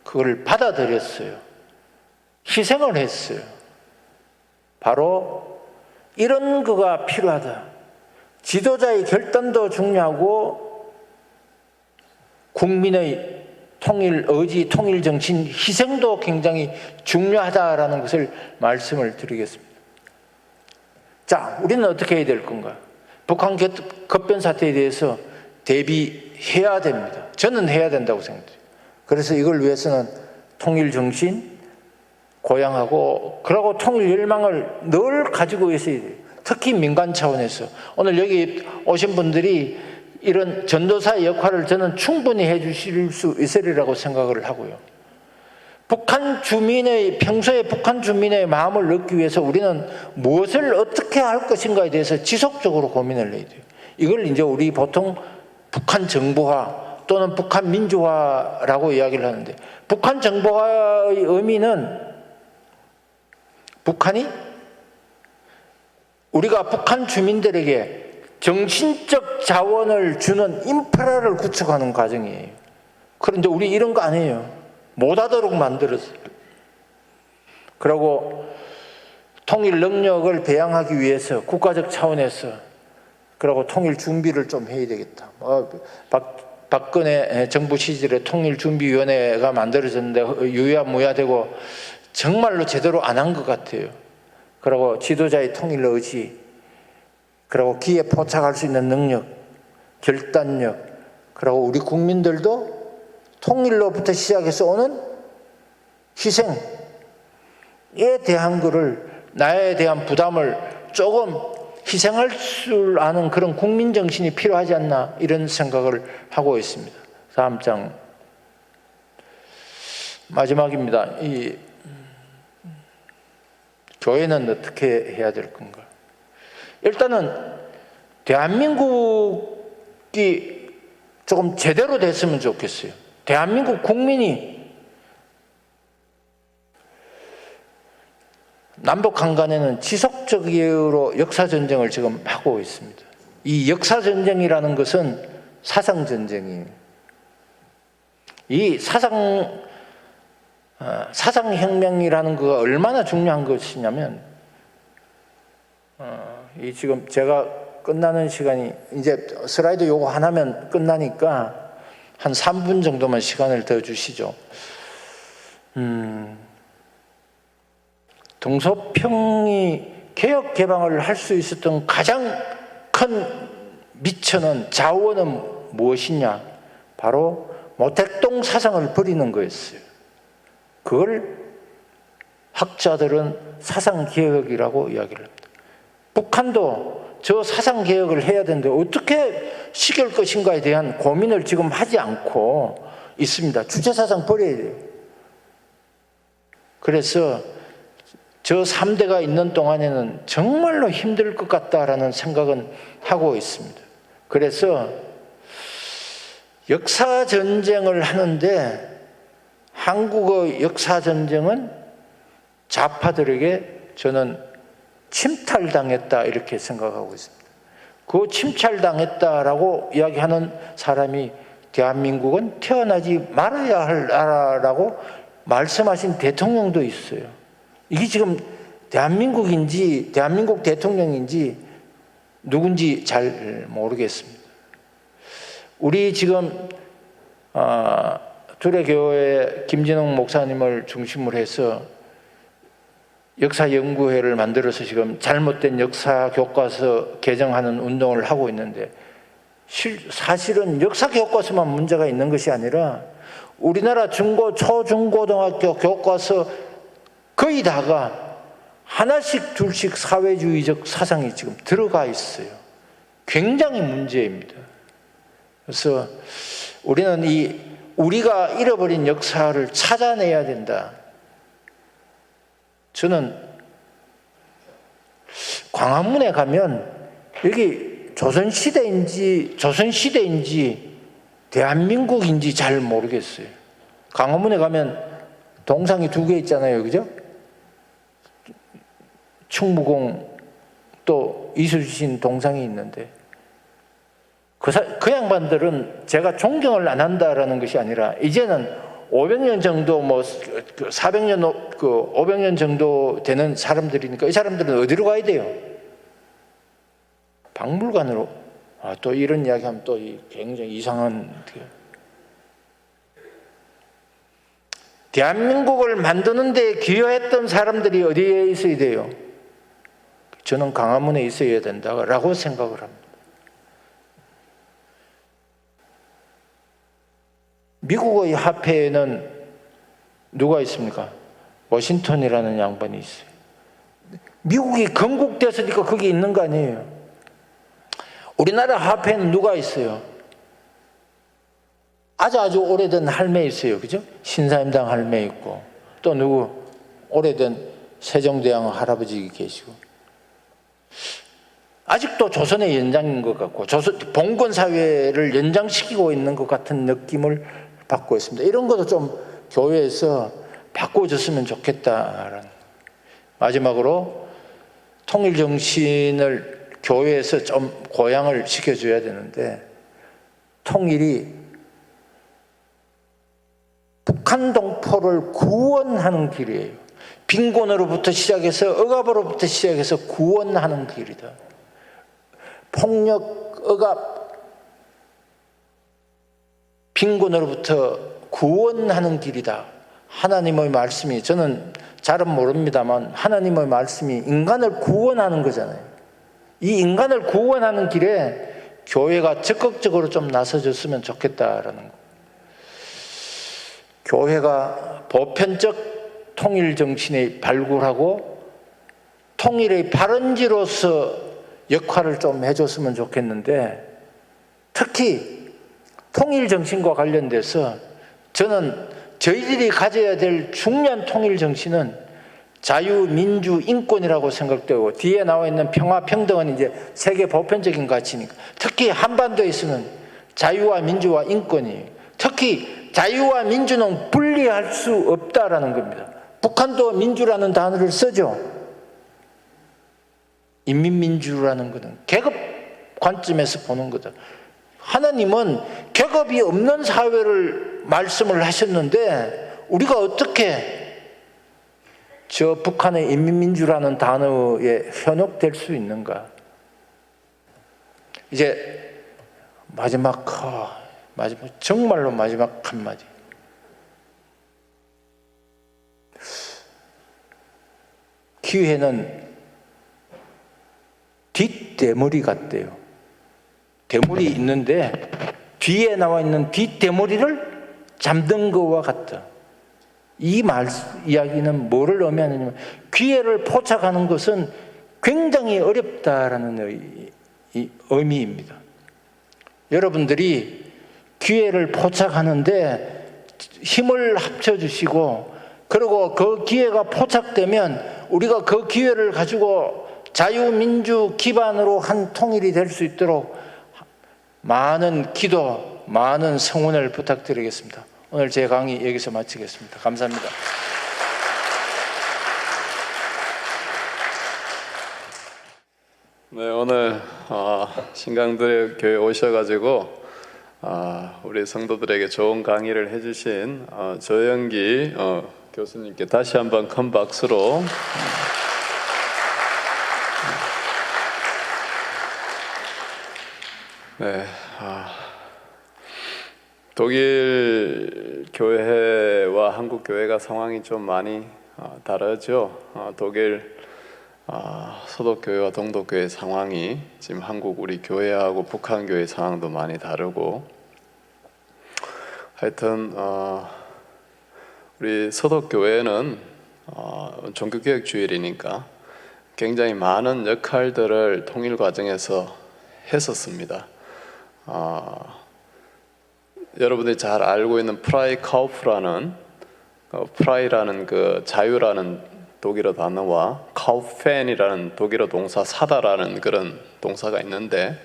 그걸 받아들였어요. 희생을 했어요. 바로 이런 거가 필요하다. 지도자의 결단도 중요하고 국민의 통일 의지, 통일 정신, 희생도 굉장히 중요하다라는 것을 말씀을 드리겠습니다. 자, 우리는 어떻게 해야 될 건가? 북한 급변 사태에 대해서 대비해야 됩니다. 저는 해야 된다고 생각해요. 그래서 이걸 위해서는 통일 정신, 고양하고 그러고 통일 열망을 늘 가지고 있어야 돼요. 특히 민간 차원에서 오늘 여기 오신 분들이 이런 전도사의 역할을 저는 충분히 해주실 수 있으리라고 생각을 하고요. 평소에 북한 주민의 마음을 넣기 위해서 우리는 무엇을 어떻게 할 것인가에 대해서 지속적으로 고민을 해야 돼요. 이걸 이제 우리 보통 북한 정보화 또는 북한 민주화라고 이야기를 하는데, 북한 정보화의 의미는 북한이 우리가 북한 주민들에게 정신적 자원을 주는 인프라를 구축하는 과정이에요. 그런데 우리 이런 거 아니에요. 못하도록 만들었어요. 그리고 통일 능력을 배양하기 위해서 국가적 차원에서 그리고 통일 준비를 좀 해야 되겠다. 박근혜 정부 시절에 통일준비위원회가 만들어졌는데 유야무야되고 정말로 제대로 안 한 것 같아요. 그리고 지도자의 통일 의지, 그리고 기에 포착할 수 있는 능력, 결단력, 그리고 우리 국민들도 통일로부터 시작해서 오는 희생에 대한 거를, 나에 대한 부담을 조금 희생할 줄 아는 그런 국민정신이 필요하지 않나, 이런 생각을 하고 있습니다. 다음 장 마지막입니다. 이 교회는 어떻게 해야 될 건가? 일단은 대한민국이 조금 제대로 됐으면 좋겠어요. 대한민국 국민이, 남북 한간에는 지속적으로 역사전쟁을 지금 하고 있습니다. 이 역사전쟁이라는 것은 사상전쟁이에요. 이 사상혁명이라는 거가 얼마나 중요한 것이냐면, 이 지금 제가 끝나는 시간이 이제 슬라이드 요거 하나면 끝나니까 한 3분 정도만 시간을 더 주시죠. 동서평이 개혁 개방을 할 수 있었던 가장 큰 미천은, 자원은 무엇이냐? 바로 모택동 사상을 버리는 거였어요. 그걸 학자들은 사상개혁이라고 이야기를 합니다. 북한도 저 사상개혁을 해야 되는데 어떻게 시킬 것인가에 대한 고민을 지금 하지 않고 있습니다. 주체사상 버려야 돼요. 그래서 저 3대가 있는 동안에는 정말로 힘들 것 같다라는 생각은 하고 있습니다. 그래서 역사전쟁을 하는데, 한국의 역사전쟁은 좌파들에게 저는 침탈당했다, 이렇게 생각하고 있습니다. 그 침탈당했다라고 이야기하는 사람이 대한민국은 태어나지 말아야 할 나라라고 말씀하신 대통령도 있어요. 이게 지금 대한민국인지 대한민국 대통령인지 누군지 잘 모르겠습니다. 우리 지금 두레교회 김진홍 목사님을 중심으로 해서 역사연구회를 만들어서 지금 잘못된 역사교과서 개정하는 운동을 하고 있는데, 사실은 역사교과서만 문제가 있는 것이 아니라 우리나라 초중고등학교 교과서 거의 다가 하나씩 둘씩 사회주의적 사상이 지금 들어가 있어요. 굉장히 문제입니다. 그래서 우리는 우리가 잃어버린 역사를 찾아내야 된다. 저는 광화문에 가면 여기 조선시대인지 대한민국인지 잘 모르겠어요. 광화문에 가면 동상이 2개 있잖아요. 그죠? 충무공 또 이순신 동상이 있는데, 그 양반들은 제가 존경을 안 한다라는 것이 아니라, 이제는 500년 정도 400년 500년 정도 되는 사람들이니까 이 사람들은 어디로 가야 돼요? 박물관으로. 또 이런 이야기하면 또 굉장히 이상한. 대한민국을 만드는 데 기여했던 사람들이 어디에 있어야 돼요? 저는 광화문에 있어야 된다고 생각을 합니다. 미국의 화폐에는 누가 있습니까? 워싱턴이라는 양반이 있어요. 미국이 건국됐으니까 거기 있는 거 아니에요. 우리나라 화폐는 누가 있어요? 아주 오래된 할매 있어요. 그죠? 신사임당 할매 있고, 또 누구? 오래된 세종대왕 할아버지 계시고. 아직도 조선의 연장인 것 같고, 봉건 사회를 연장시키고 있는 것 같은 느낌을 받고 있습니다. 이런 것도 좀 교회에서 바꿔줬으면 좋겠다라는. 마지막으로 통일 정신을 교회에서 좀 고양을 시켜줘야 되는데, 통일이 북한 동포를 구원하는 길이에요. 빈곤으로부터 시작해서 억압으로부터 시작해서 구원하는 길이다. 폭력, 억압, 빈곤으로부터 구원하는 길이다. 하나님의 말씀이, 저는 잘은 모릅니다만 하나님의 말씀이 인간을 구원하는 거잖아요. 이 인간을 구원하는 길에 교회가 적극적으로 좀 나서줬으면 좋겠다라는 거. 교회가 보편적 통일 정신을 발굴하고 통일의 발원지로서 역할을 좀 해줬으면 좋겠는데, 특히 통일 정신과 관련돼서 저는 저희들이 가져야 될 중요한 통일 정신은 자유, 민주, 인권이라고 생각되고, 뒤에 나와 있는 평화, 평등은 이제 세계 보편적인 가치니까, 특히 한반도에서는 자유와 민주와 인권이에요. 특히 자유와 민주는 분리할 수 없다라는 겁니다. 북한도 민주라는 단어를 쓰죠. 인민민주라는 것은 계급 관점에서 보는 거다. 하나님은 계급이 없는 사회를 말씀을 하셨는데, 우리가 어떻게 저 북한의 인민민주라는 단어에 현혹될 수 있는가? 이제 마지막 정말로 마지막 한마디. 기회는 뒷대머리 같대요. 대머리 있는데 뒤에 나와 있는 뒷대머리를 잠든 것과 같다. 이 이야기는 뭐를 의미하느냐면, 기회를 포착하는 것은 굉장히 어렵다라는 의미입니다. 여러분들이 기회를 포착하는데 힘을 합쳐주시고, 그리고 그 기회가 포착되면 우리가 그 기회를 가지고 자유민주 기반으로 한 통일이 될 수 있도록 많은 기도, 많은 성원을 부탁드리겠습니다. 오늘 제 강의 여기서 마치겠습니다. 감사합니다. 네, 오늘 신강들의 교회 오셔가지고 우리 성도들에게 좋은 강의를 해주신 조영기 교수님께 다시 한번 큰 박수로 네, 독일 교회와 한국 교회가 상황이 좀 많이 다르죠. 독일 서독교회와 동독교회 상황이 지금 한국 우리 교회하고 북한 교회 상황도 많이 다르고, 하여튼 우리 서독교회는 종교개혁주일이니까 굉장히 많은 역할들을 통일 과정에서 했었습니다. 여러분들이 잘 알고 있는 프라이카우프라는 프라이라는 그 자유라는 독일어 단어와 카우펜이라는 독일어 동사 사다라는 그런 동사가 있는데,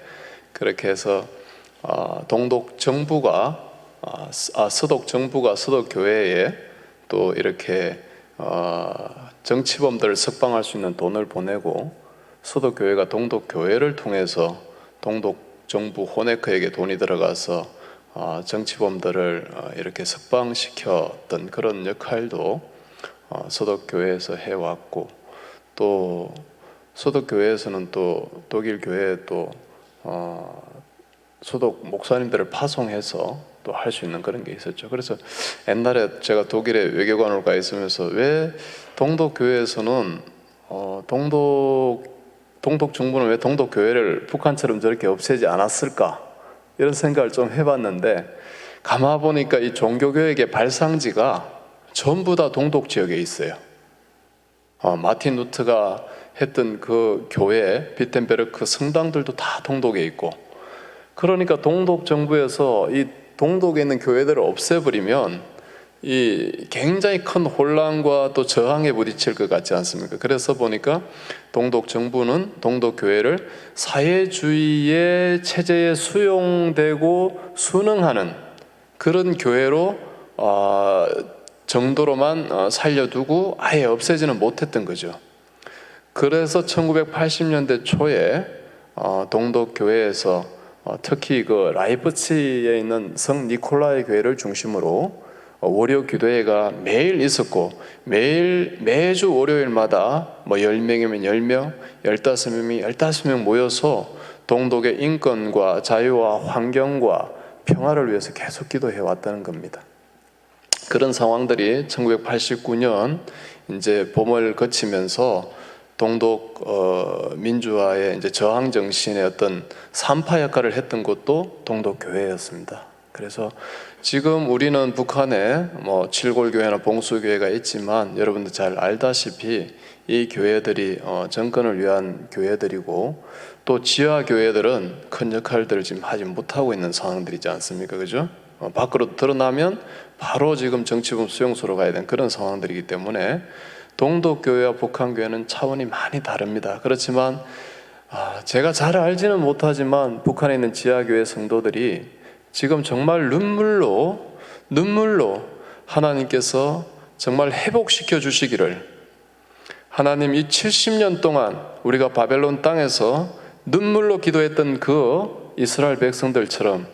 그렇게 해서 동독 정부가 서독 정부가 서독 교회에 또 이렇게 정치범들을 석방할 수 있는 돈을 보내고, 서독 교회가 동독 교회를 통해서 동독 정부 호네크에게 돈이 들어가서 정치범들을 이렇게 석방시켰던 그런 역할도 서독교회에서 해왔고, 또 서독교회에서는 또 독일 교회에 또 서독 목사님들을 파송해서 또 할 수 있는 그런 게 있었죠. 그래서 옛날에 제가 독일에 외교관으로 가 있으면서 왜 동독교회에서는 동독 정부는 왜 동독교회를 북한처럼 저렇게 없애지 않았을까, 이런 생각을 좀 해봤는데, 가만 보니까 이 종교교육의 발상지가 전부 다 동독 지역에 있어요. 마틴 루트가 했던 그 교회 비텐베르크 성당들도 다 동독에 있고, 그러니까 동독 정부에서 이 동독에 있는 교회들을 없애버리면 이 굉장히 큰 혼란과 또 저항에 부딪힐 것 같지 않습니까? 그래서 보니까 동독 정부는 동독 교회를 사회주의의 체제에 수용되고 순응하는 그런 교회로 정도로만 살려두고 아예 없애지는 못했던 거죠. 그래서 1980년대 초에 동독 교회에서 특히 그 라이프치히에 있는 성 니콜라이 교회를 중심으로 월요 기도회가 매일 있었고, 매주 월요일마다 뭐 10명이면 10명, 15명이면 15명 모여서 동독의 인권과 자유와 환경과 평화를 위해서 계속 기도해 왔다는 겁니다. 그런 상황들이 1989년 이제 봄을 거치면서 동독 민주화의 이제 저항 정신의 어떤 산파 역할을 했던 곳도 동독 교회였습니다. 그래서 지금 우리는 북한에 뭐 칠골교회나 봉수교회가 있지만 여러분들 잘 알다시피 이 교회들이 정권을 위한 교회들이고, 또 지하 교회들은 큰 역할들을 지금 하지 못하고 있는 상황들이지 않습니까? 그죠? 밖으로 드러나면 바로 지금 정치범 수용소로 가야 되는 그런 상황들이기 때문에 동독교회와 북한교회는 차원이 많이 다릅니다. 그렇지만 제가 잘 알지는 못하지만 북한에 있는 지하교회 성도들이 지금 정말 눈물로 하나님께서 정말 회복시켜 주시기를, 하나님 이 70년 동안 우리가 바벨론 땅에서 눈물로 기도했던 그 이스라엘 백성들처럼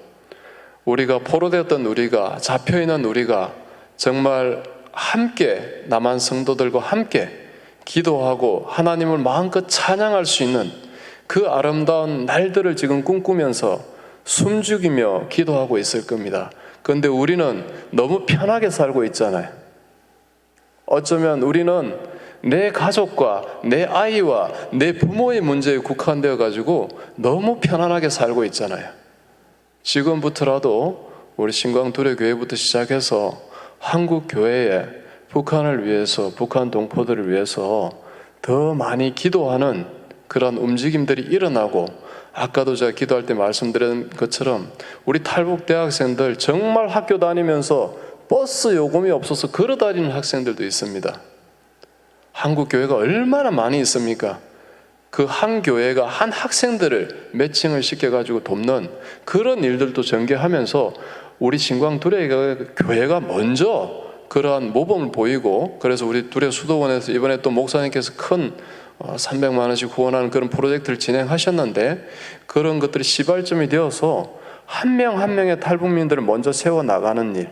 우리가 포로되었던 우리가, 잡혀있는 우리가 정말 함께 남한 성도들과 함께 기도하고 하나님을 마음껏 찬양할 수 있는 그 아름다운 날들을 지금 꿈꾸면서 숨죽이며 기도하고 있을 겁니다. 그런데 우리는 너무 편하게 살고 있잖아요. 어쩌면 우리는 내 가족과 내 아이와 내 부모의 문제에 국한되어 가지고 너무 편안하게 살고 있잖아요. 지금부터라도 우리 신광두레교회부터 시작해서 한국 교회에 북한을 위해서, 북한 동포들을 위해서 더 많이 기도하는 그런 움직임들이 일어나고, 아까도 제가 기도할 때 말씀드린 것처럼 우리 탈북 대학생들 정말 학교 다니면서 버스 요금이 없어서 걸어다니는 학생들도 있습니다. 한국 교회가 얼마나 많이 있습니까? 그 한 교회가 한 학생들을 매칭을 시켜가지고 돕는 그런 일들도 전개하면서 우리 신광두레교회가 먼저 그러한 모범을 보이고, 그래서 우리 두레 수도원에서 이번에 또 목사님께서 큰 300만 원씩 후원하는 그런 프로젝트를 진행하셨는데, 그런 것들이 시발점이 되어서 한 명 한 명의 탈북민들을 먼저 세워나가는 일,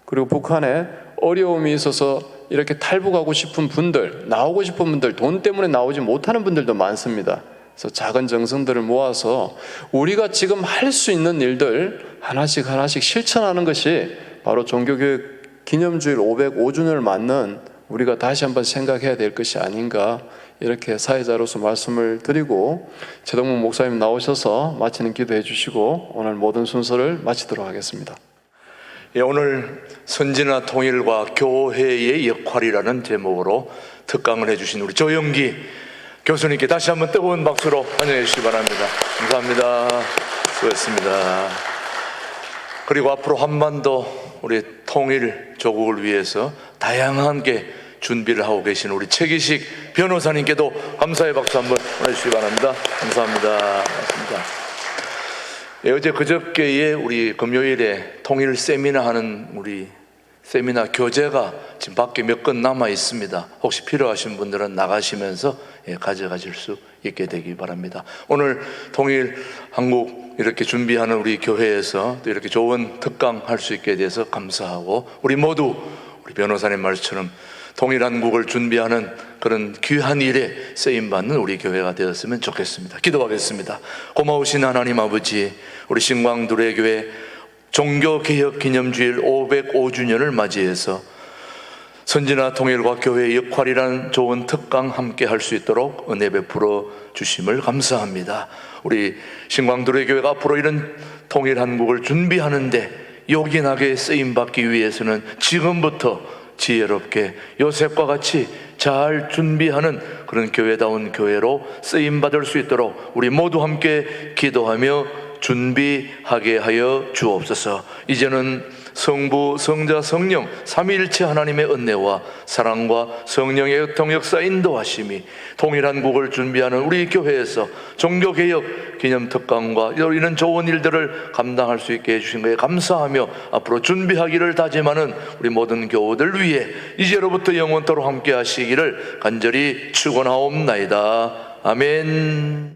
그리고 북한에 어려움이 있어서 이렇게 탈북하고 싶은 분들, 나오고 싶은 분들, 돈 때문에 나오지 못하는 분들도 많습니다. 그래서 작은 정성들을 모아서 우리가 지금 할 수 있는 일들 하나씩 실천하는 것이 바로 종교교육 기념주일 505주년을 맞는 우리가 다시 한번 생각해야 될 것이 아닌가, 이렇게 사회자로서 말씀을 드리고, 최동문 목사님 나오셔서 마치는 기도해 주시고 오늘 모든 순서를 마치도록 하겠습니다. 오늘 선진화 통일과 교회의 역할이라는 제목으로 특강을 해주신 우리 조영기 교수님께 다시 한번 뜨거운 박수로 환영해 주시기 바랍니다. 감사합니다. 수고했습니다. 그리고 앞으로 한반도 우리 통일 조국을 위해서 다양하게 준비를 하고 계신 우리 최기식 변호사님께도 감사의 박수 한번 보내주시기 바랍니다. 감사합니다. 고맙습니다. 어제 그저께에 우리 금요일에 통일 세미나 하는 우리 세미나 교재가 지금 밖에 몇 건 남아 있습니다. 혹시 필요하신 분들은 나가시면서 가져가실 수 있게 되기 바랍니다. 오늘 통일 한국 이렇게 준비하는 우리 교회에서 또 이렇게 좋은 특강 할 수 있게 돼서 감사하고, 우리 모두 우리 변호사님 말씀처럼 통일 한국을 준비하는 그런 귀한 일에 쓰임받는 우리 교회가 되었으면 좋겠습니다. 기도하겠습니다. 고마우신 하나님 아버지, 우리 신광두레교회 종교개혁기념주일 505주년을 맞이해서 선진화 통일과 교회의 역할이라는 좋은 특강 함께 할 수 있도록 은혜 베풀어 주심을 감사합니다. 우리 신광두레교회가 앞으로 이런 통일 한국을 준비하는데 요긴하게 쓰임받기 위해서는 지금부터 지혜롭게 요셉과 같이 잘 준비하는 그런 교회다운 교회로 쓰임받을 수 있도록 우리 모두 함께 기도하며 준비하게 하여 주옵소서. 이제는 성부, 성자, 성령 삼위일체 하나님의 은혜와 사랑과 성령의 통역사 인도하심이 통일한 국을 준비하는 우리 교회에서 종교개혁 기념특강과 이런 좋은 일들을 감당할 수 있게 해주신 것에 감사하며 앞으로 준비하기를 다짐하는 우리 모든 교우들 위해 이제로부터 영원토록 함께 하시기를 간절히 축원하옵나이다. 아멘.